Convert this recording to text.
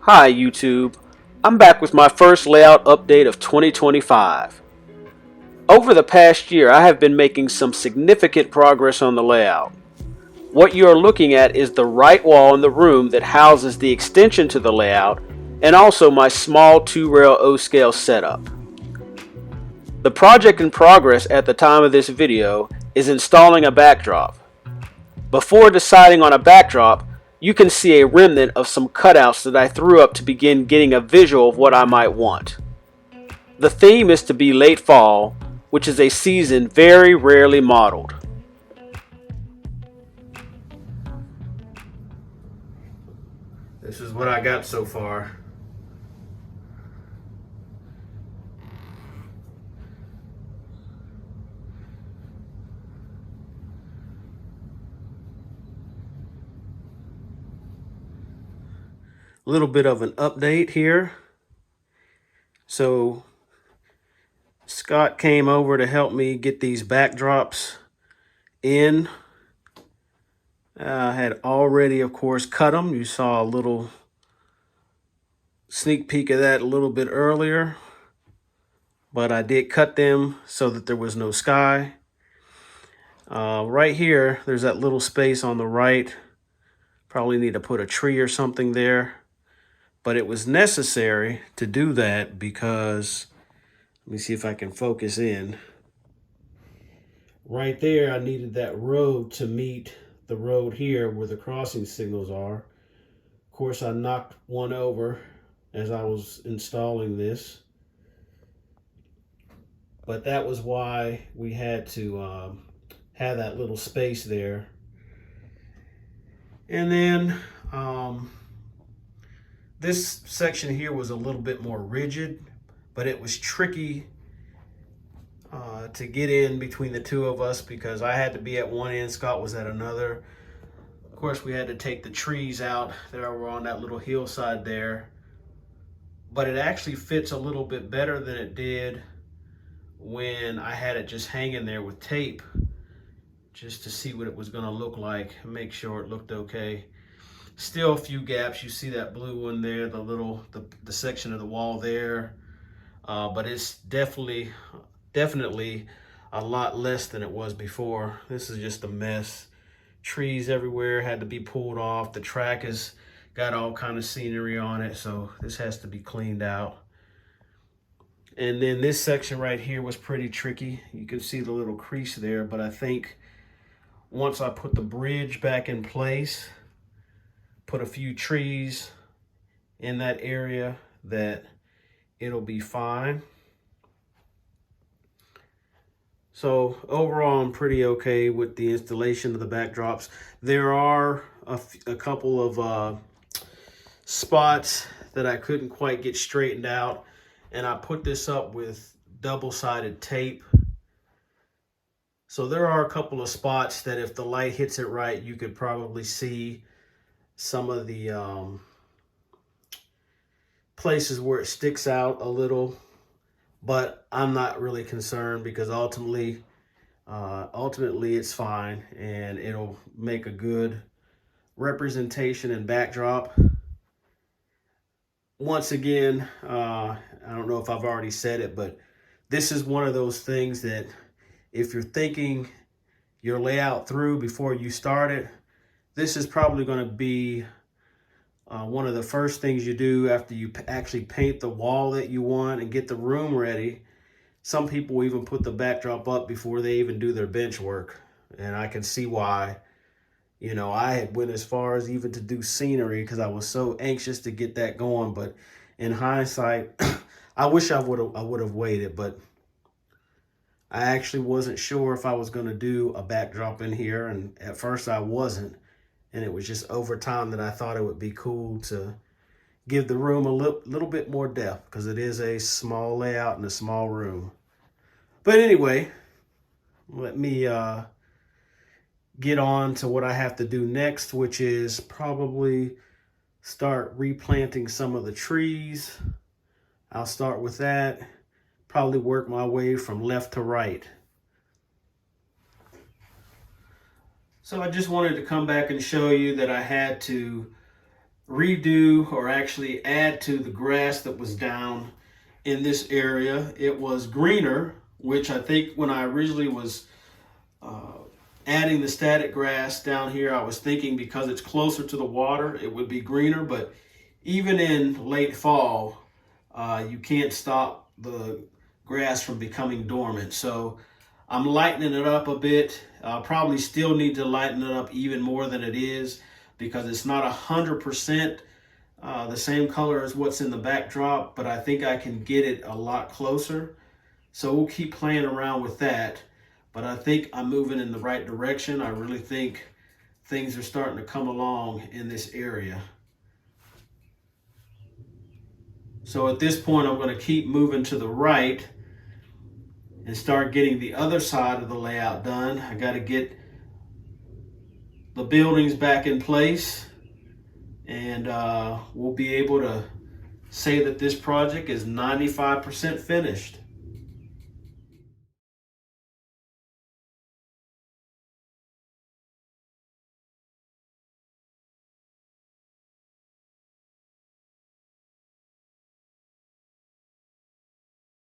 Hi YouTube, I'm back with my first layout update of 2025. Over the past year I have been making some significant progress on the layout. What you are looking at is the right wall in the room that houses the extension to the layout and also my small 2-rail O-scale setup. The project in progress at the time of this video is installing a backdrop. Before deciding on a backdrop, you can see a remnant of some cutouts that I threw up to begin getting a visual of what I might want. The theme is to be late fall, which is a season very rarely modeled. This is what I got so far. A little bit of an update here. So Scott came over to help me get these backdrops in. I had already, of course, cut them. You saw a little sneak peek of that a little bit earlier. But I did cut them so that there was no sky. Right here, there's that little space on the right. Probably need to put a tree or something there. But it was necessary to do that because, let me see if I can focus in. Right there, I needed that road to meet the road here where the crossing signals are. Of course, I knocked one over as I was installing this. But that was why we had to have that little space there. And then this section here was a little bit more rigid, but it was tricky to get in between the two of us because I had to be at one end, Scott was at another. Of course, we had to take the trees out that were on that little hillside there, but it actually fits a little bit better than it did when I had it just hanging there with tape, just to see what it was going to look like and make sure it looked okay. Still a few gaps. You see that blue one there, the section of the wall there, but it's definitely a lot less than it was before. This is just a mess. Trees everywhere had to be pulled off. The track has got all kind of scenery on it, so this has to be cleaned out. And then this section right here was pretty tricky. You can see the little crease there, but I think once I put the bridge back in place, put a few trees in that area, that it'll be fine. So overall, I'm pretty okay with the installation of the backdrops. There are a couple of spots that I couldn't quite get straightened out, and I put this up with double-sided tape. So there are a couple of spots that if the light hits it right, you could probably see some of the places where it sticks out a little, but I'm not really concerned because ultimately it's fine and it'll make a good representation and backdrop. Once again, I don't know if I've already said it, but this is one of those things that if you're thinking your layout through before you start it, this is probably going to be one of the first things you do after you actually paint the wall that you want and get the room ready. Some people even put the backdrop up before they even do their bench work. And I can see why. You know, I had went as far as even to do scenery because I was so anxious to get that going. But in hindsight, I wish I would have waited. But I actually wasn't sure if I was going to do a backdrop in here. And at first I wasn't. And it was just over time that I thought it would be cool to give the room a little bit more depth because it is a small layout and a small room. But anyway, let me get on to what I have to do next, which is probably start replanting some of the trees. I'll start with that, probably work my way from left to right. So I just wanted to come back and show you that I had to redo or actually add to the grass that was down in this area. It was greener, which I think when I originally was adding the static grass down here, I was thinking because it's closer to the water, it would be greener. But even in late fall, you can't stop the grass from becoming dormant. So I'm lightening it up a bit. I'll probably still need to lighten it up even more than it is because it's not 100% the same color as what's in the backdrop, but I think I can get it a lot closer. So we'll keep playing around with that. But I think I'm moving in the right direction. I really think things are starting to come along in this area. So at this point, I'm going to keep moving to the right and start getting the other side of the layout done. I got to get the buildings back in place, and we'll be able to say that this project is 95% finished.